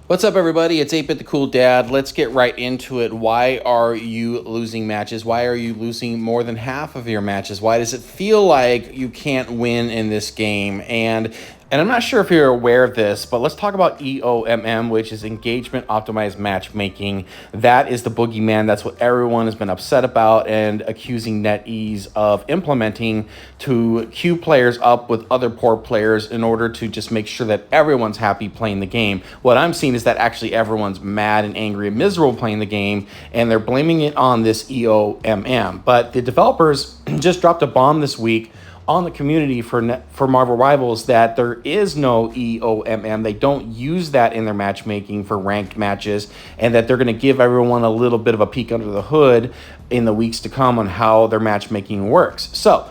What's up, everybody? It's 8-Bit the Cool Dad. Let's get right into it. Why are you losing matches? Why are you losing more than half of your matches? Why does it feel like you can't win in this game? And I'm not sure if you're aware of this, but let's talk about EOMM, which is Engagement Optimized Matchmaking. That is the boogeyman. That's what everyone has been upset about and accusing Netease of implementing to queue players up with other poor players in order to just make sure that everyone's happy playing the game. What I'm seeing is that actually everyone's mad and angry and miserable playing the game, and they're blaming it on this EOMM. But the developers just dropped a bomb this week on the community for Marvel Rivals that there is no EOMM. They don't use that in their matchmaking for ranked matches, and that they're going to give everyone a little bit of a peek under the hood in the weeks to come on how their matchmaking works. So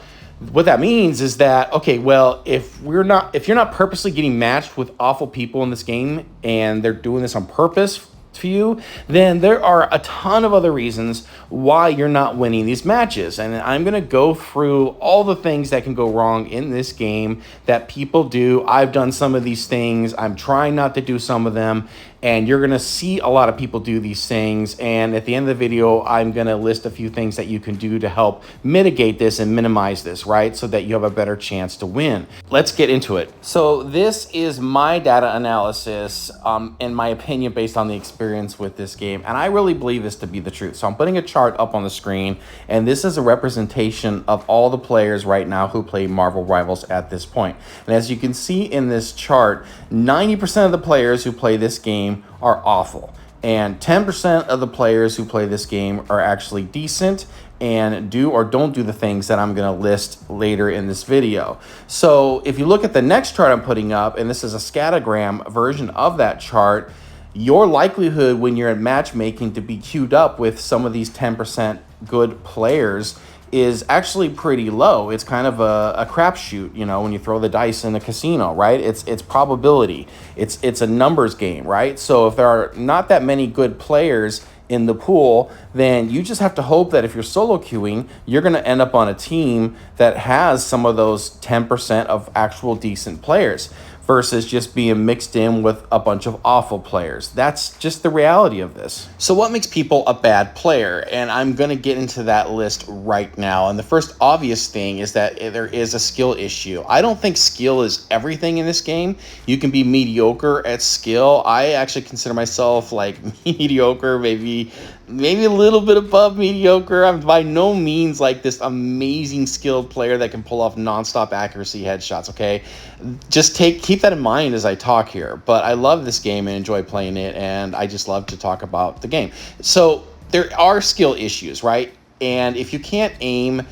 what that means is that, okay, well, if you're not purposely getting matched with awful people in this game and they're doing this on purpose to you, then there are a ton of other reasons why you're not winning these matches. And I'm going to go through all the things that can go wrong in this game that people do. I've done some of these things. I'm trying not to do some of them. And you're going to see a lot of people do these things. And at the end of the video, I'm going to list a few things that you can do to help mitigate this and minimize this, right? So that you have a better chance to win. Let's get into it. So this is my data analysis, in my opinion, based on the experience with this game. And I really believe this to be the truth. So I'm putting a chart up on the screen, and this is a representation of all the players right now who play Marvel Rivals at this point. And as you can see in this chart, 90% of the players who play this game are awful, and 10% of the players who play this game are actually decent and do or don't do the things that I'm going to list later in this video. So if you look at the next chart I'm putting up, and this is a scattergram version of that chart, your likelihood when you're at matchmaking to be queued up with some of these 10% good players is actually pretty low. It's kind of a crapshoot, you know, when you throw the dice in a casino, right? It's probability. It's a numbers game, right? So if there are not that many good players in the pool, then you just have to hope that if you're solo queuing, you're going to end up on a team that has some of those 10% of actual decent players, versus just being mixed in with a bunch of awful players. That's just the reality of this. So what makes people a bad player? And I'm going to get into that list right now. And the first obvious thing is that there is a skill issue. I don't think skill is everything in this game. You can be mediocre at skill. I actually consider myself like mediocre, maybe a little bit above mediocre. I'm by no means like this amazing skilled player that can pull off nonstop accuracy headshots, okay? Just keep that in mind as I talk here. But I love this game and enjoy playing it, and I just love to talk about the game. So there are skill issues, right? And if you can't aim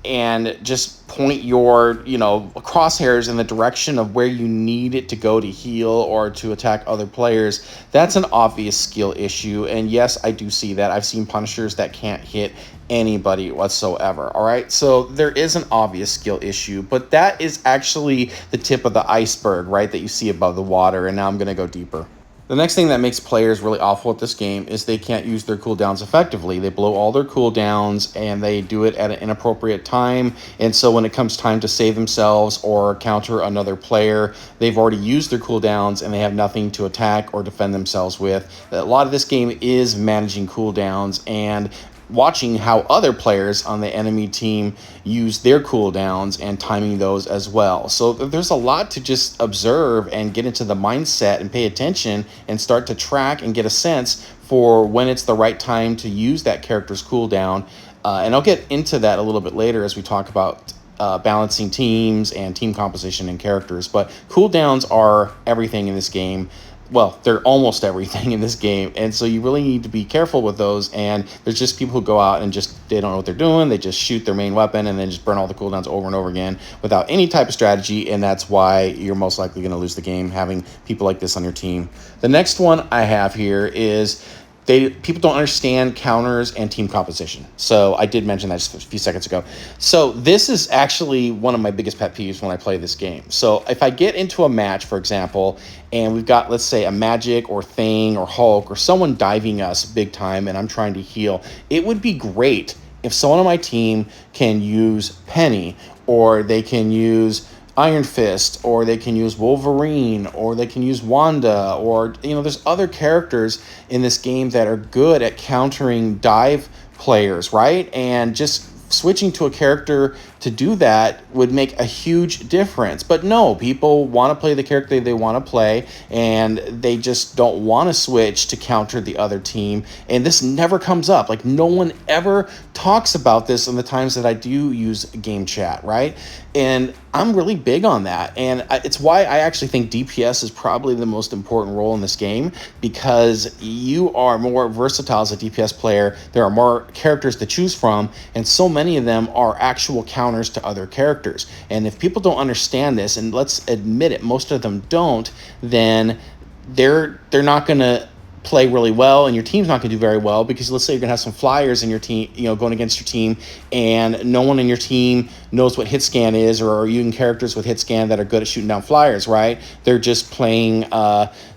and just point your, crosshairs in the direction of where you need it to go to heal or to attack other players, that's an obvious skill issue. And yes, I do see that. I've seen punishers that can't hit anybody whatsoever. All right, so there is an obvious skill issue, but that is actually the tip of the iceberg, right, that you see above the water. And now I'm going to go deeper. The next thing that makes players really awful at this game is they can't use their cooldowns effectively. They blow all their cooldowns, and they do it at an inappropriate time. And so when it comes time to save themselves or counter another player, they've already used their cooldowns and they have nothing to attack or defend themselves with. A lot of this game is managing cooldowns and watching how other players on the enemy team use their cooldowns and timing those as well. So there's a lot to just observe and get into the mindset and pay attention and start to track and get a sense for when it's the right time to use that character's cooldown. And I'll get into that a little bit later as we talk about balancing teams and team composition and characters. But cooldowns are everything in this game. Well, they're almost everything in this game, and so you really need to be careful with those. And there's just people who go out and they don't know what they're doing. They just shoot their main weapon and then just burn all the cooldowns over and over again without any type of strategy, and that's why you're most likely going to lose the game, having people like this on your team. The next one I have here is people don't understand counters and team composition. So I did mention that just a few seconds ago. So this is actually one of my biggest pet peeves when I play this game. So if I get into a match, for example, and we've got, let's say, a Magic or Thing or Hulk or someone diving us big time and I'm trying to heal, it would be great if someone on my team can use Penny, or they can use Iron Fist, or they can use Wolverine, or they can use Wanda, or there's other characters in this game that are good at countering dive players, right? And just switching to a character to do that would make a huge difference. But no, people want to play the character they want to play, and they just don't want to switch to counter the other team. And this never comes up. Like, no one ever talks about this in the times that I do use game chat, right? And I'm really big on that. And it's why I actually think DPS is probably the most important role in this game, because you are more versatile as a DPS player. There are more characters to choose from, and so many of them are actual counters to other characters. And if people don't understand this, and let's admit it, most of them don't, then they're not going to play really well, and your team's not going to do very well, because let's say you're going to have some flyers in your team, going against your team, and no one in your team knows what hit scan is, or are using characters with hit scan that are good at shooting down flyers, right? They're just playing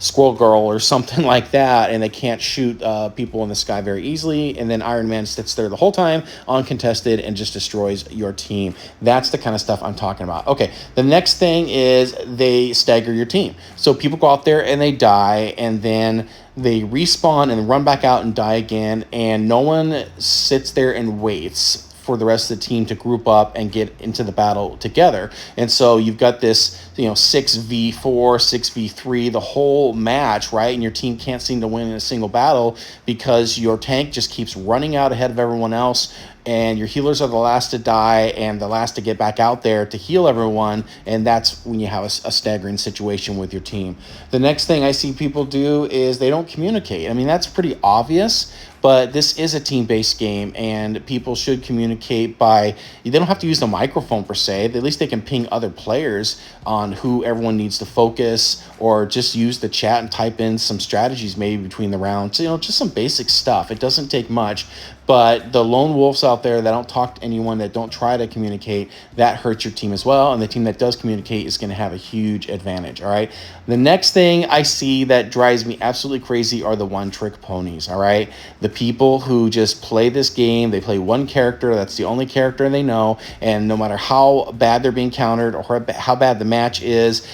Squirrel Girl or something like that, and they can't shoot people in the sky very easily, and then Iron Man sits there the whole time uncontested and just destroys your team. That's the kind of stuff I'm talking about. Okay, the next thing is they stagger your team. So people go out there and they die, and then they respawn and run back out and die again, and no one sits there and waits for the rest of the team to group up and get into the battle together. And so you've got this 6v4, 6v3 the whole match, right? And your team can't seem to win in a single battle because your tank just keeps running out ahead of everyone else, and your healers are the last to die and the last to get back out there to heal everyone, and that's when you have a staggering situation with your team. The next thing I see people do is they don't communicate. I mean, that's pretty obvious, but this is a team-based game, and people should communicate by, they don't have to use the microphone per se, at least they can ping other players on who everyone needs to focus, or just use the chat and type in some strategies maybe between the rounds, just some basic stuff. It doesn't take much, but the lone wolves out there that don't talk to anyone, that don't try to communicate, that hurts your team as well, and the team that does communicate is going to have a huge advantage, all right? The next thing I see that drives me absolutely crazy are the one-trick ponies, all right? The people who just play this game, they play one character, that's the only character they know, and no matter how bad they're being countered or how bad the match is,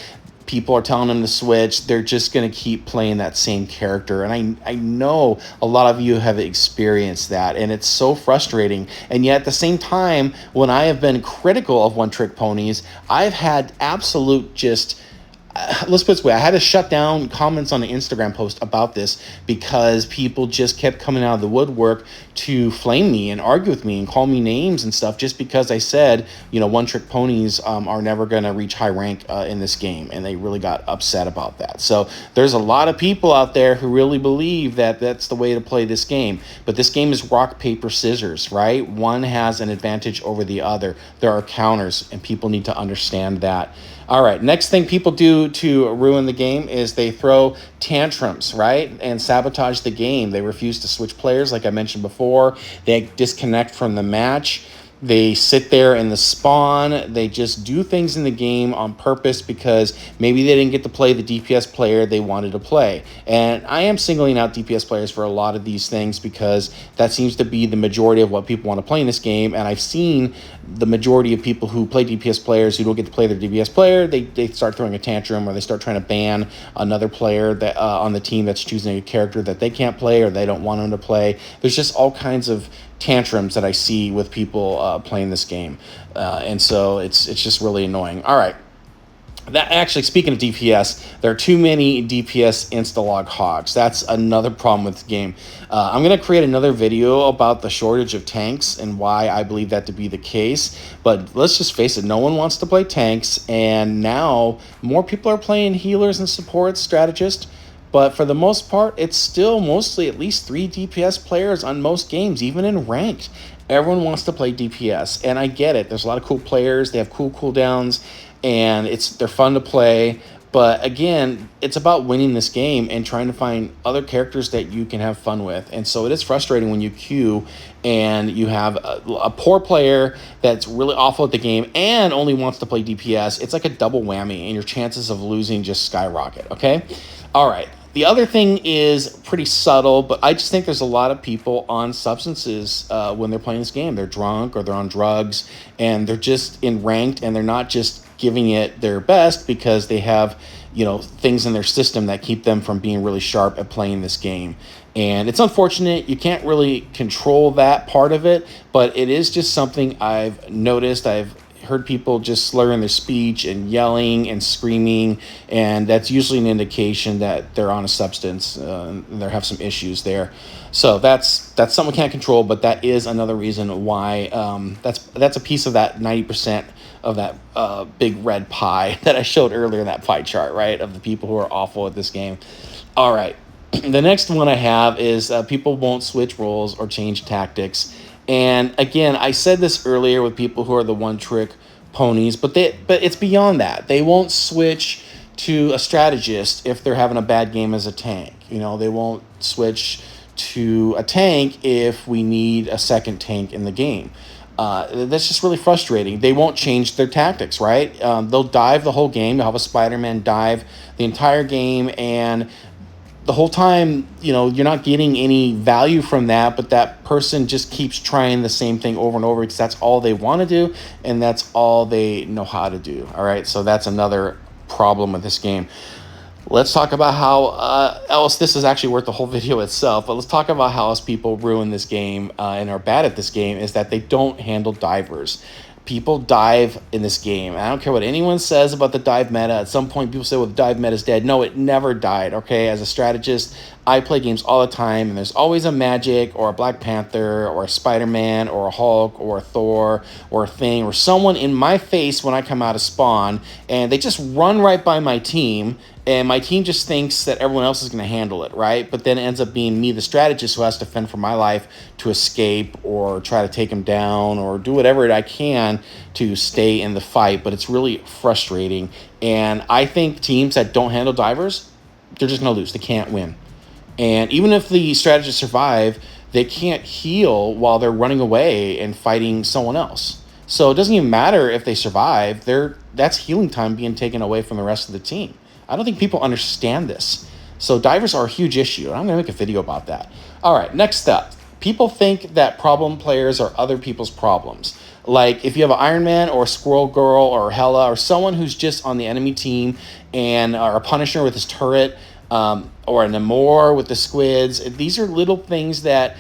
people are telling them to switch, they're just going to keep playing that same character. And I know a lot of you have experienced that, and it's so frustrating. And yet at the same time, when I have been critical of one-trick ponies, I've had absolute just let's put it this way, I had to shut down comments on the Instagram post about this because people just kept coming out of the woodwork to flame me and argue with me and call me names and stuff just because I said, one-trick ponies are never going to reach high rank in this game, and they really got upset about that. So there's a lot of people out there who really believe that that's the way to play this game, but this game is rock, paper, scissors, right? One has an advantage over the other. There are counters, and people need to understand that. All right, next thing people do to ruin the game is they throw tantrums, right, and sabotage the game. They refuse to switch players, like I mentioned before. They disconnect from the match. They sit there in the spawn. They just do things in the game on purpose because maybe they didn't get to play the DPS player they wanted to play. And I am singling out DPS players for a lot of these things because that seems to be the majority of what people want to play in this game. And I've seen the majority of people who play DPS players who don't get to play their DPS player, they start throwing a tantrum, or they start trying to ban another player that on the team that's choosing a character that they can't play or they don't want them to play. There's just all kinds of tantrums that I see with people playing this game, and so it's just really annoying. All right, that actually, speaking of DPS, there are too many DPS insta-log hogs. That's another problem with the game. I'm going to create another video about the shortage of tanks and why I believe that to be the case, but let's just face it, no one wants to play tanks, and now more people are playing healers and supports, strategists. But for the most part, it's still mostly at least 3 DPS players on most games, even in ranked. Everyone wants to play DPS, and I get it. There's a lot of cool players. They have cool cooldowns, and they're fun to play. But again, it's about winning this game and trying to find other characters that you can have fun with. And so it is frustrating when you queue and you have a poor player that's really awful at the game and only wants to play DPS. It's like a double whammy, and your chances of losing just skyrocket, okay? All right. The other thing is pretty subtle, but I just think there's a lot of people on substances when they're playing this game. They're drunk or they're on drugs, and they're just in ranked, and they're not just giving it their best because they have, things in their system that keep them from being really sharp at playing this game. And it's unfortunate. You can't really control that part of it, but it is just something I've noticed. I've heard people just slurring their speech and yelling and screaming, and that's usually an indication that they're on a substance and they have some issues there. So that's something we can't control, but that is another reason why that's a piece of that 90% of that big red pie that I showed earlier in that pie chart, right, of the people who are awful at this game. All right. The next one I have is people won't switch roles or change tactics. And again, I said this earlier with people who are the one-trick ponies, but it's beyond that. They won't switch to a strategist if they're having a bad game as a tank. They won't switch to a tank if we need a second tank in the game. That's just really frustrating. They won't change their tactics, right? They'll dive the whole game. They'll have a Spider-Man dive the entire game, and the whole time, you're not getting any value from that, but that person just keeps trying the same thing over and over because that's all they want to do, and that's all they know how to do, all right? So that's another problem with this game. Let's talk about how else this is actually worth the whole video itself, but let's talk about how else people ruin this game and are bad at this game is that they don't handle divers. People dive in this game. I don't care what anyone says about the dive meta. At some point, people say, well, the dive meta is dead. No, it never died, okay? As a strategist, I play games all the time, and there's always a Magic or a Black Panther or a Spider-Man or a Hulk or a Thor or a Thing or someone in my face when I come out of spawn, and they just run right by my team, and my team just thinks that everyone else is going to handle it, right? But then it ends up being me, the strategist, who has to fend for my life to escape or try to take him down or do whatever I can to stay in the fight. But it's really frustrating. And I think teams that don't handle divers, they're just going to lose. They can't win. And even if the strategists survive, they can't heal while they're running away and fighting someone else. So it doesn't even matter if they survive. That's healing time being taken away from the rest of the team. I don't think people understand this. So divers are a huge issue, and I'm going to make a video about that. All right, next up. People think that problem players are other people's problems. Like if you have an Iron Man or a Squirrel Girl or Hela or someone who's just on the enemy team and or a Punisher with his turret or a Namor with the squids, these are little things that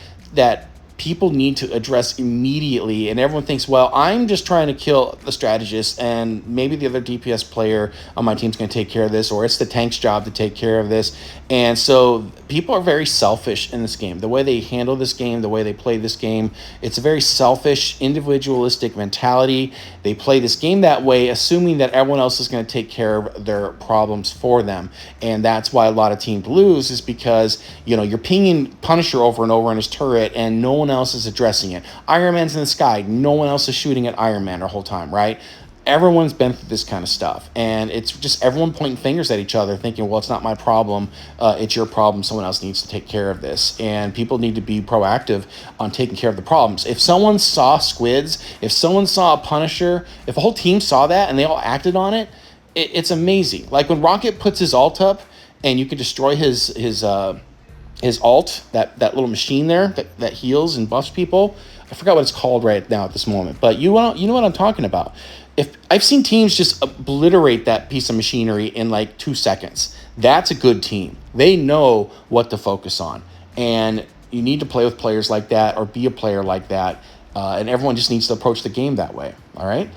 people need to address immediately, and everyone thinks, well, I'm just trying to kill the strategist, and maybe the other DPS player on my team's going to take care of this, or it's the tank's job to take care of this. And so people are very selfish in this game. The way they handle this game, the way they play this game, it's a very selfish, individualistic mentality. They play this game that way, assuming that everyone else is going to take care of their problems for them. And that's why a lot of teams lose, is because, you're pinging Punisher over and over in his turret, and no one else is addressing it. Iron Man's in the sky. No one else is shooting at Iron Man the whole time, right? Everyone's been through this kind of stuff, and it's just everyone pointing fingers at each other thinking, well, it's not my problem, it's your problem, someone else needs to take care of this. And people need to be proactive on taking care of the problems. If someone saw squids, if someone saw a Punisher, if a whole team saw that and they all acted on it, it's amazing. Like when Rocket puts his alt up and you can destroy his alt, that little machine there that heals and buffs people. I forgot what it's called right now at this moment, but you know what I'm talking about. If I've seen teams just obliterate that piece of machinery in like 2 seconds, that's a good team. They know what to focus on, and you need to play with players like that or be a player like that, and everyone just needs to approach the game that way. All right,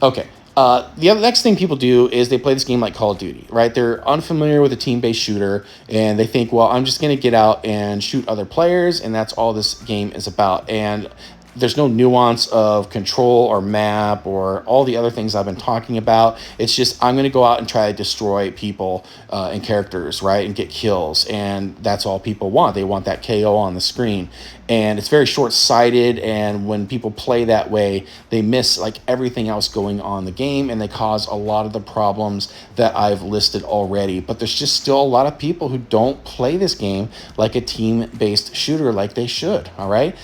okay. The next thing people do is they play this game like Call of Duty, right? They're unfamiliar with a team-based shooter, and they think, well, I'm just going to get out and shoot other players, and that's all this game is about. And there's no nuance of control or map or all the other things I've been talking about. It's just I'm going to go out and try to destroy people and characters, right, and get kills. And that's all people want. They want that KO on the screen. And it's very short-sighted, and when people play that way, they miss like everything else going on in the game, and they cause a lot of the problems that I've listed already. But there's just still a lot of people who don't play this game like a team-based shooter like they should, all right?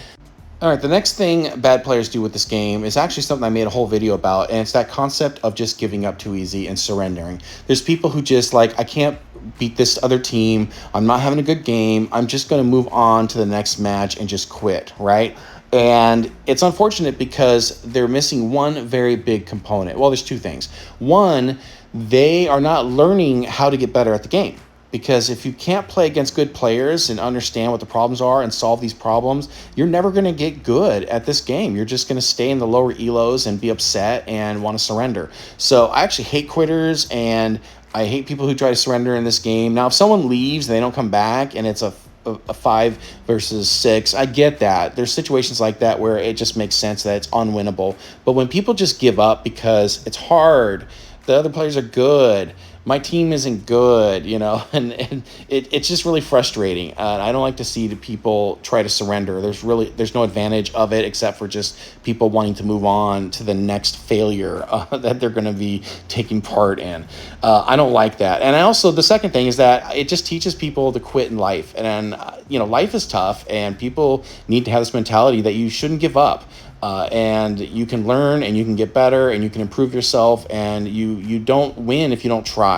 All right, the next thing bad players do with this game is actually something I made a whole video about, and it's that concept of just giving up too easy and surrendering. There's people who just like, I can't beat this other team, I'm not having a good game, I'm just going to move on to the next match and just quit, right? And it's unfortunate because they're missing one very big component. Well, there's two things. One, they are not learning how to get better at the game. Because if you can't play against good players and understand what the problems are and solve these problems, you're never going to get good at this game. You're just going to stay in the lower elos and be upset and want to surrender. So I actually hate quitters, and I hate people who try to surrender in this game. Now, if someone leaves and they don't come back and it's a 5 versus 6, I get that. There's situations like that where it just makes sense that it's unwinnable. But when people just give up because it's hard, the other players are good, my team isn't good, and it's just really frustrating. And I don't like to see the people try to surrender. There's no advantage of it except for just people wanting to move on to the next failure that they're going to be taking part in. I don't like that. And the second thing is that it just teaches people to quit in life. And life is tough, and people need to have this mentality that you shouldn't give up. And you can learn, and you can get better, and you can improve yourself, and you don't win if you don't try.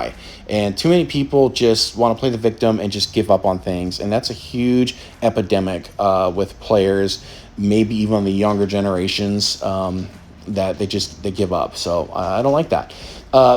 And too many people just want to play the victim and just give up on things, and that's a huge epidemic with players, maybe even the younger generations, that they give up. So I don't like that.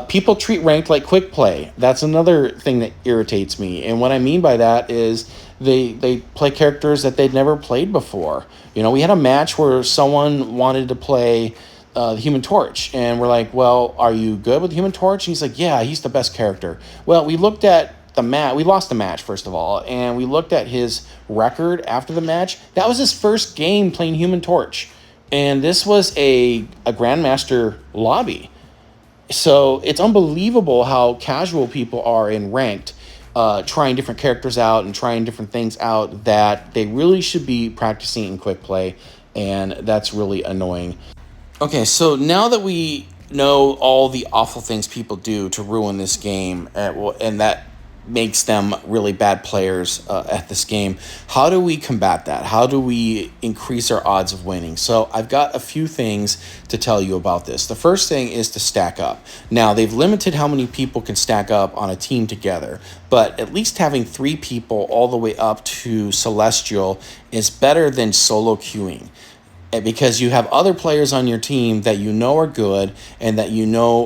People treat ranked like quick play. That's another thing that irritates me. And what I mean by that is they play characters that they'd never played before. We had a match where someone wanted to play the Human Torch, and we're like, well, are you good with the Human Torch? And he's like, yeah, he's the best character. Well, we looked at the match. We lost the match, first of all, and we looked at his record after the match. That was his first game playing Human Torch, and this was a Grandmaster lobby. So it's unbelievable how casual people are in ranked, trying different characters out and trying different things out that they really should be practicing in quick play, and that's really annoying. Okay, so now that we know all the awful things people do to ruin this game, and that makes them really bad players at this game, how do we combat that? How do we increase our odds of winning? So I've got a few things to tell you about this. The first thing is to stack up. Now, they've limited how many people can stack up on a team together, but at least having 3 people all the way up to Celestial is better than solo queuing, because you have other players on your team that are good, and that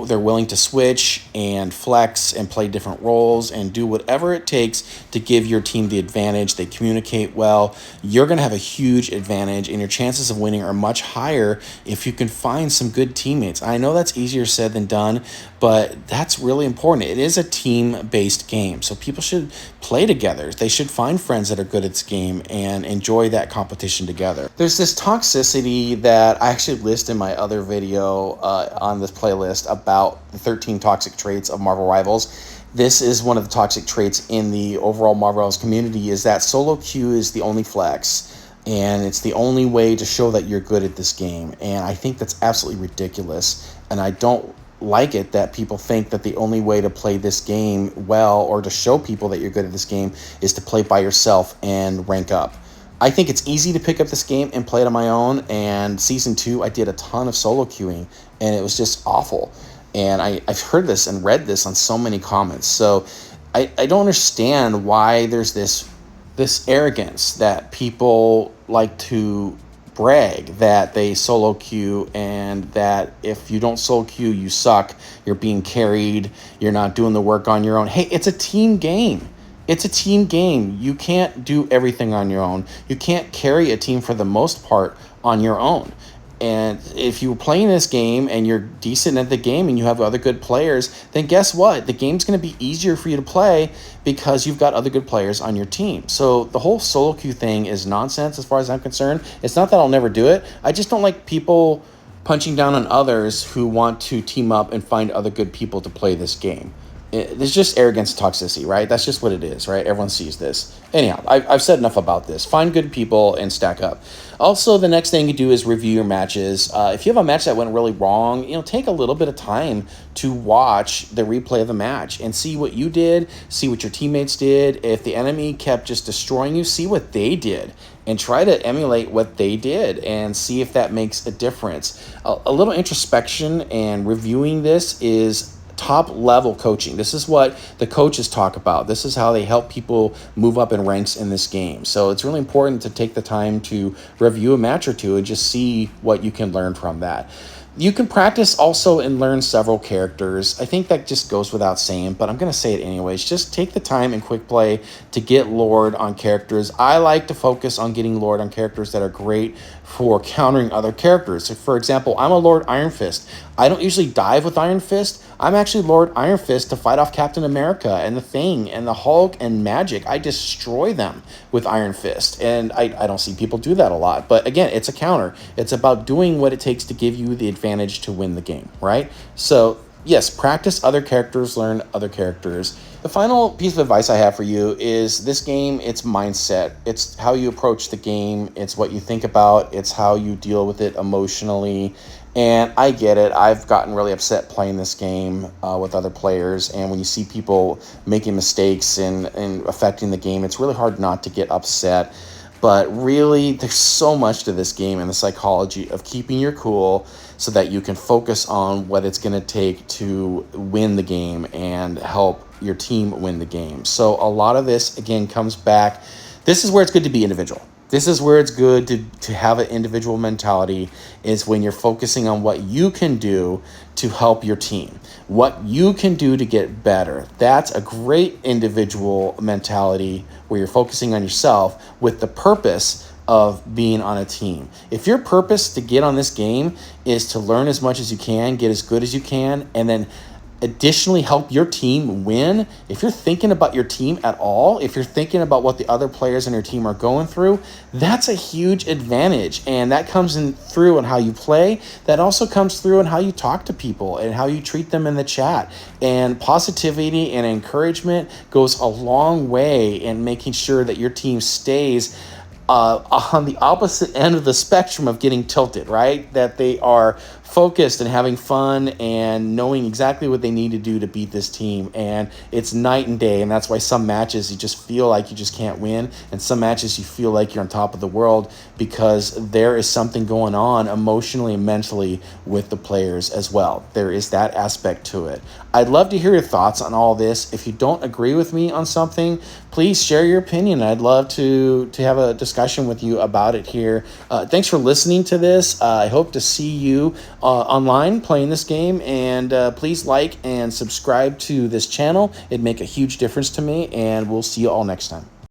they're willing to switch and flex and play different roles and do whatever it takes to give your team the advantage. They communicate well. You're going to have a huge advantage, and your chances of winning are much higher if you can find some good teammates. I know that's easier said than done, but that's really important. It is a team-based game, so people should play together. They should find friends that are good at this game and enjoy that competition together. There's this toxicity that I actually list in my other video on this playlist about the 13 toxic traits of Marvel Rivals. This is one of the toxic traits in the overall Marvel Rivals community, is that solo queue is the only flex, and it's the only way to show that you're good at this game. And I think that's absolutely ridiculous, and I don't like it that people think that the only way to play this game well, or to show people that you're good at this game, is to play by yourself and rank up. I think it's easy to pick up this game and play it on my own, and Season 2, I did a ton of solo queuing, and it was just awful. And I've heard this and read this on so many comments. So I don't understand why there's this arrogance that people like to brag that they solo queue, and that if you don't solo queue, you suck, you're being carried, you're not doing the work on your own. Hey, it's a team game. It's a team game. You can't do everything on your own. You can't carry a team for the most part on your own. And if you're playing this game and you're decent at the game and you have other good players, then guess what? The game's going to be easier for you to play because you've got other good players on your team. So the whole solo queue thing is nonsense as far as I'm concerned. It's not that I'll never do it. I just don't like people punching down on others who want to team up and find other good people to play this game. There's just arrogance and toxicity, right? That's just what it is, right? Everyone sees this. Anyhow, I've said enough about this. Find good people and stack up. Also, the next thing you do is review your matches. If you have a match that went really wrong, take a little bit of time to watch the replay of the match and see what you did, see what your teammates did. If the enemy kept just destroying you, see what they did and try to emulate what they did and see if that makes a difference. A little introspection and reviewing this is top level coaching. This is what the coaches talk about. This is how they help people move up in ranks in this game. So it's really important to take the time to review a match or two and just see what you can learn from that. You can practice also and learn several characters. I think that just goes without saying, but I'm going to say it anyways. Just take the time in quick play to get Lord on characters. I like to focus on getting Lord on characters that are great for countering other characters. So for example, I'm a Lord Iron Fist. I don't usually dive with Iron Fist. I'm actually Lord Iron Fist to fight off Captain America and the Thing and the Hulk and Magic. I destroy them with Iron Fist, and I don't see people do that a lot. But again, it's a counter. It's about doing what it takes to give you the advantage to win the game, right? So yes, practice other characters, learn other characters. The final piece of advice I have for you is this game, it's mindset. It's how you approach the game. It's what you think about. It's how you deal with it emotionally. And I get it. I've gotten really upset playing this game with other players. And when you see people making mistakes and affecting the game, it's really hard not to get upset. But really, there's so much to this game and the psychology of keeping your cool so that you can focus on what it's going to take to win the game and help your team win the game. So a lot of this, again, comes back. This is where it's good to be individual. This is where it's good to have an individual mentality, is when you're focusing on what you can do to help your team, what you can do to get better. That's a great individual mentality where you're focusing on yourself with the purpose of being on a team. If your purpose to get on this game is to learn as much as you can, get as good as you can, and then additionally help your team win, if you're thinking about your team at all, if you're thinking about what the other players on your team are going through, that's a huge advantage. And that comes in through in how you play. That also comes through in how you talk to people and how you treat them in the chat. And positivity and encouragement goes a long way in making sure that your team stays on the opposite end of the spectrum of getting tilted, right? That they are focused and having fun and knowing exactly what they need to do to beat this team. And it's night and day. And that's why some matches you just feel like you just can't win. And some matches you feel like you're on top of the world because there is something going on emotionally and mentally with the players as well. There is that aspect to it. I'd love to hear your thoughts on all this. If you don't agree with me on something, please share your opinion. I'd love to have a discussion with you about it here. Thanks for listening to this. I hope to see you online playing this game, and please like and subscribe to this channel. It'd make a huge difference to me, and we'll see you all next time.